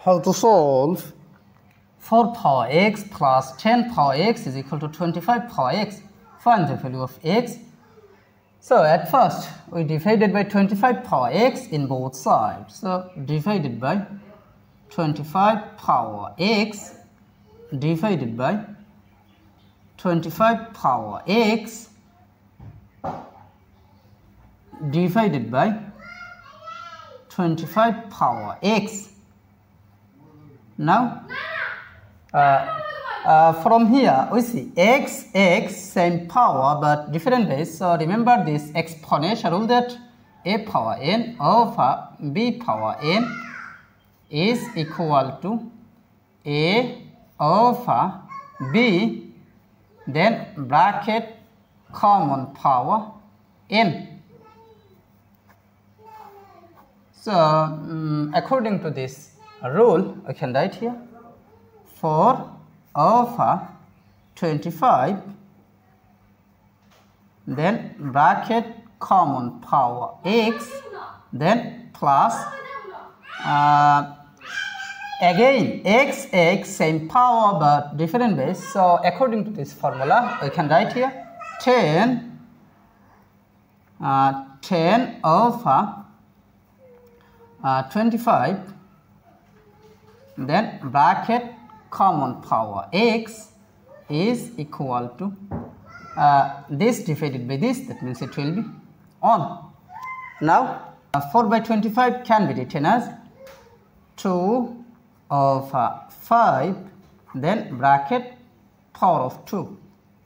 How to solve 4 power x plus 10 power x is equal to 25 power x. Find the value of x. So at first we divided by 25 power x in both sides. So divided by 25 power x divided by 25 power x divided by 25 power x. Now from here we see x same power but different base. So remember this exponential rule that a power n over b power n is equal to a over b, then bracket common power n. So according to this rule, I can write here 4 over 25, then bracket common power x, then plus again x same power but different base. So according to this formula, I can write here 10 over 25, then bracket common power x is equal to this divided by this, that means it will be on. Now 4 by 25 can be written as 2 over 5, then bracket power of 2.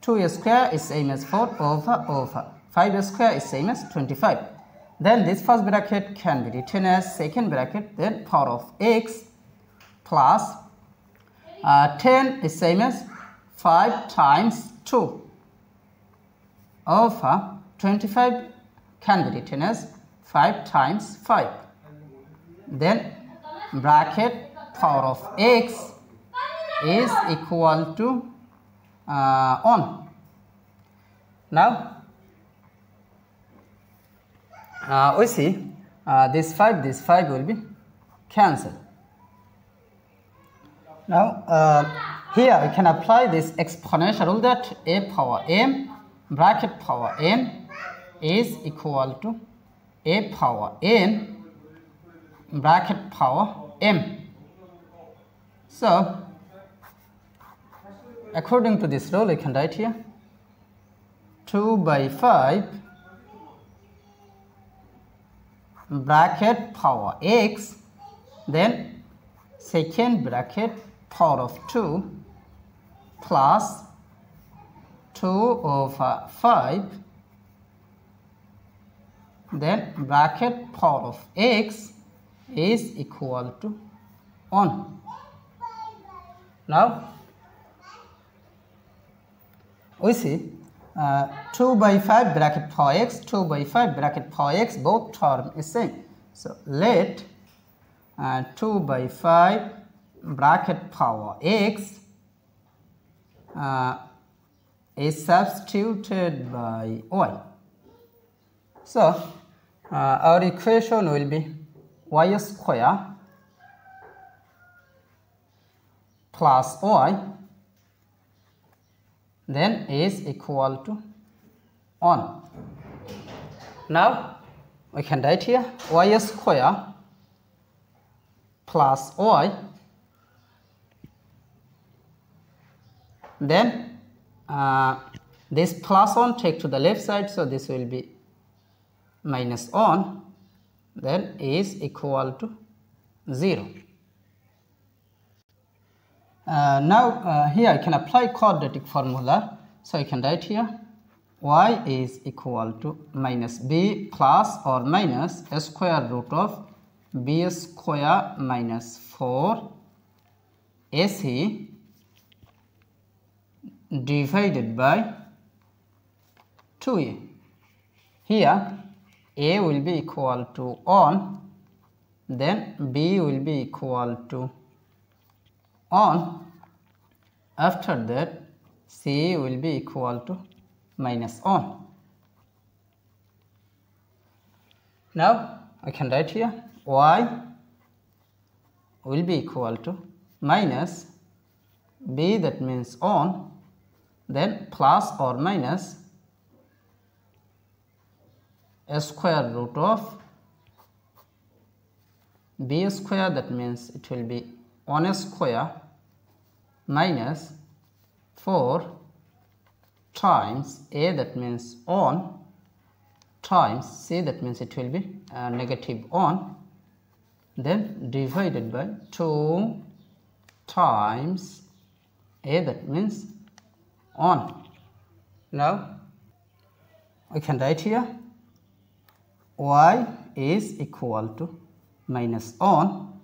2 square is same as 4 over 5 square is same as 25. Then this first bracket can be written as second bracket, then power of x plus 10 is same as 5 times 2 over 25 can be written as 5 times 5. Then bracket power of x is equal to on. Now we see this 5 will be cancelled. Now here I can apply this exponential rule that a power m bracket power n is equal to a power n bracket power m. So according to this rule I can write here 2 by 5 bracket power x, then second bracket power of 2 plus 2 over 5, then bracket power of x is equal to 1. Now we see 2 by 5 bracket power x, 2 by 5 bracket power x, both term is same. So let 2 by 5 bracket power x is substituted by y. So our equation will be y square plus y then is equal to 1. Now we can write here y square plus y, then this plus 1 take to the left side, so this will be minus 1, then is equal to 0. Now here I can apply quadratic formula, so I can write here y is equal to minus b plus or minus a square root of b square minus 4 ac divided by 2a. Here a will be equal to 1, then b will be equal to 1, after that c will be equal to minus 1. Now I can write here y will be equal to minus b, that means on, then plus or minus a square root of b square, that means it will be 1 square minus 4 times a, that means on, times c, that means it will be negative on, then divided by 2 times a, that means on. Now we can write here y is equal to minus on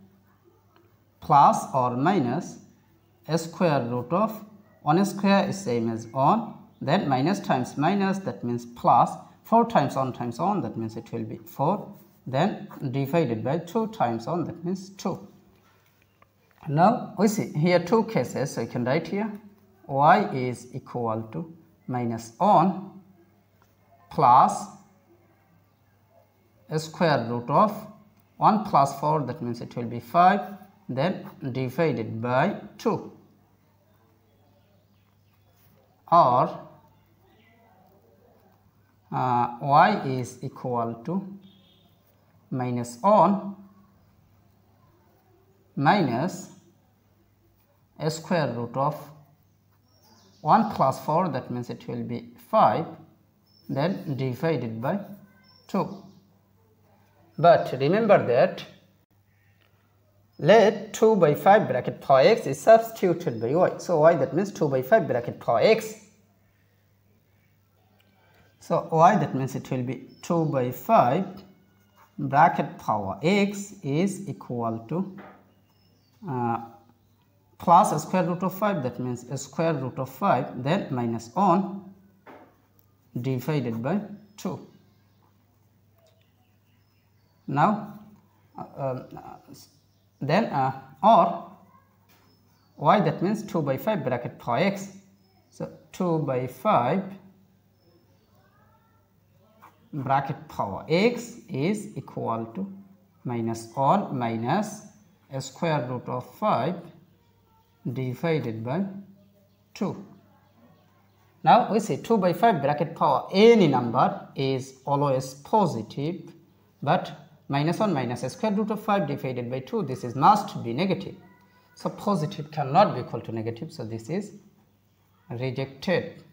plus or minus a square root of 1 square is same as on, then minus times minus, that means plus, 4 times on, that means it will be 4, then divided by 2 times on, that means 2. Now we see here two cases, so you can write here y is equal to minus on plus a square root of 1 plus 4, that means it will be 5, then divided by 2, or y is equal to minus on minus a square root of 1 plus 4, that means it will be 5, then divided by 2. But remember that let 2 by 5 bracket power x is substituted by y. So y, that means 2 by 5 bracket power x. So y, that means it will be 2 by 5 bracket power x is equal to plus a square root of 5, that means a square root of 5, then minus on divided by 2. Now then or y, that means 2 by 5 bracket power x. So 2 by 5 bracket power x is equal to minus on minus a square root of 5 divided by 2. Now we see 2 by 5 bracket power any number is always positive, but minus 1 minus a square root of 5 divided by 2, this is must be negative. So positive cannot be equal to negative, so this is rejected.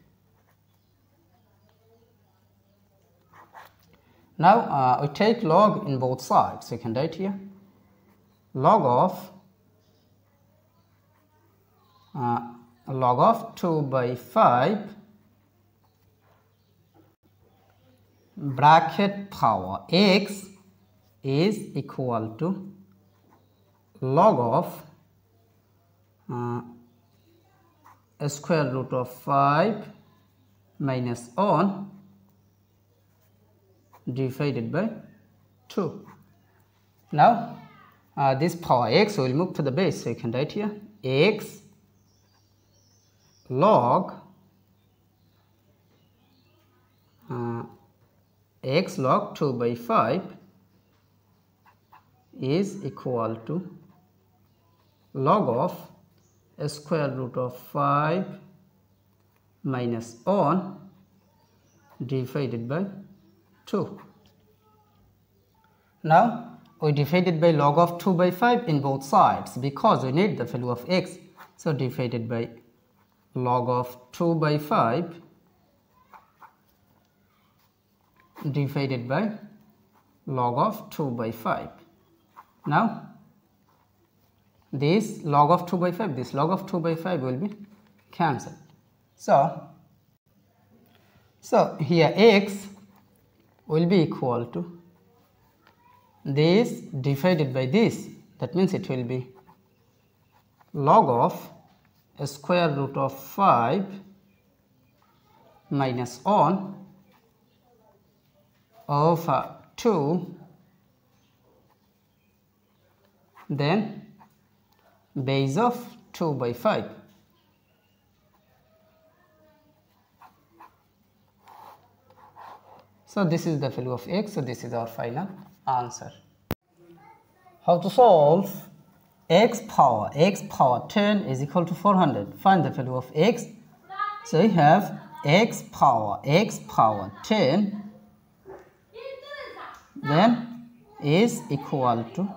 Now we take log in both sides. You can write here log of 2 by 5 bracket power x is equal to log of a square root of 5 minus on divided by 2. Now this power x will move to the base, so you can write here x log x log 2 by 5 is equal to log of a square root of 5 minus on divided by 2. Now we divided by log of 2 by 5 in both sides because we need the value of x. So divided by log of 2 by 5 divided by log of 2 by 5. Now this log of 2 by 5, this log of 2 by 5 will be cancelled. So here x will be equal to this divided by this, that means it will be log of a square root of 5 minus on over 2, then base of 2 by 5. So this is the value of x, so this is our final answer. How to solve x power 10 is equal to 400. Find the value of x. So we have x power 10 then is equal to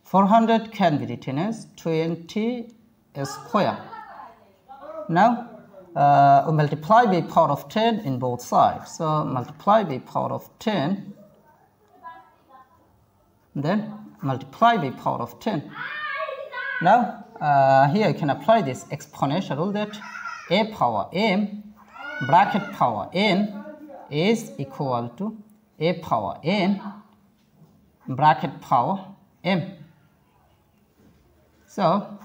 400 can be written as 20 square. Now we multiply by power of 10 in both sides. So multiply by power of 10, then multiply by power of 10. Now here you can apply this exponential rule that a power m bracket power n is equal to a power n bracket power m. So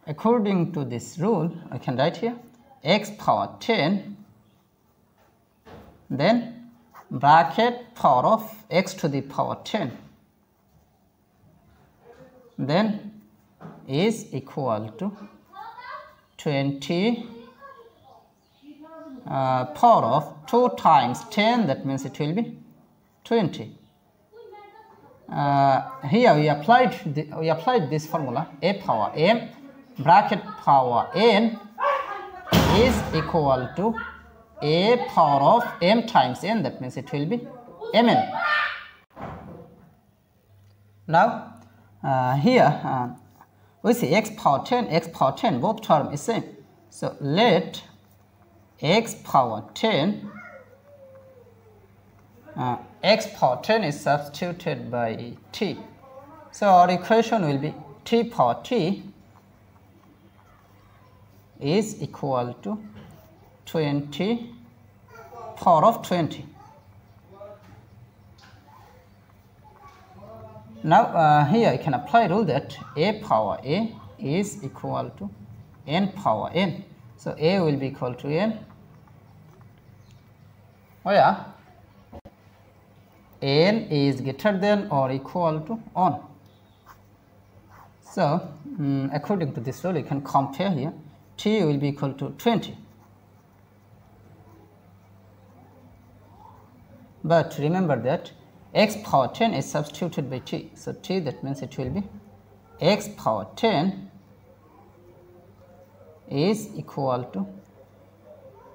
according to this rule, I can write here x power 10 then bracket power of x to the power 10 then is equal to 20 power of 2 times 10, that means it will be 20. Here we applied this formula, a power m bracket power n is equal to a power of m times n, that means it will be mn. Now here we see x power 10, both term is same. So let x power 10 is substituted by t. So our equation will be t power t is equal to 20 power of 20. Now here I can apply rule that a power a is equal to n power n. So a will be equal to n where n is greater than or equal to 1. So according to this rule you can compare here, t will be equal to 20. But remember that x power 10 is substituted by t. So t, that means it will be x power 10 is equal to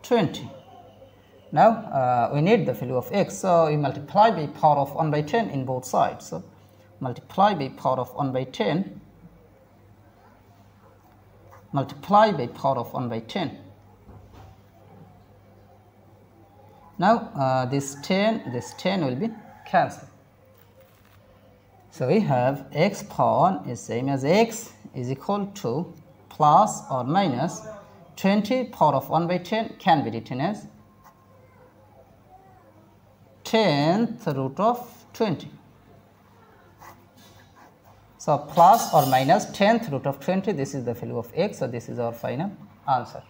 20. Now we need the value of x, so we multiply by power of 1 by 10 in both sides. So multiply by power of 1 by 10, multiply by power of 1 by 10. Now this 10 will be cancelled. So we have x power 1 is same as x is equal to plus or minus 20 power of 1 by 10 can be written as 10th root of 20. So plus or minus 10th root of 20, this is the value of x. So this is our final answer.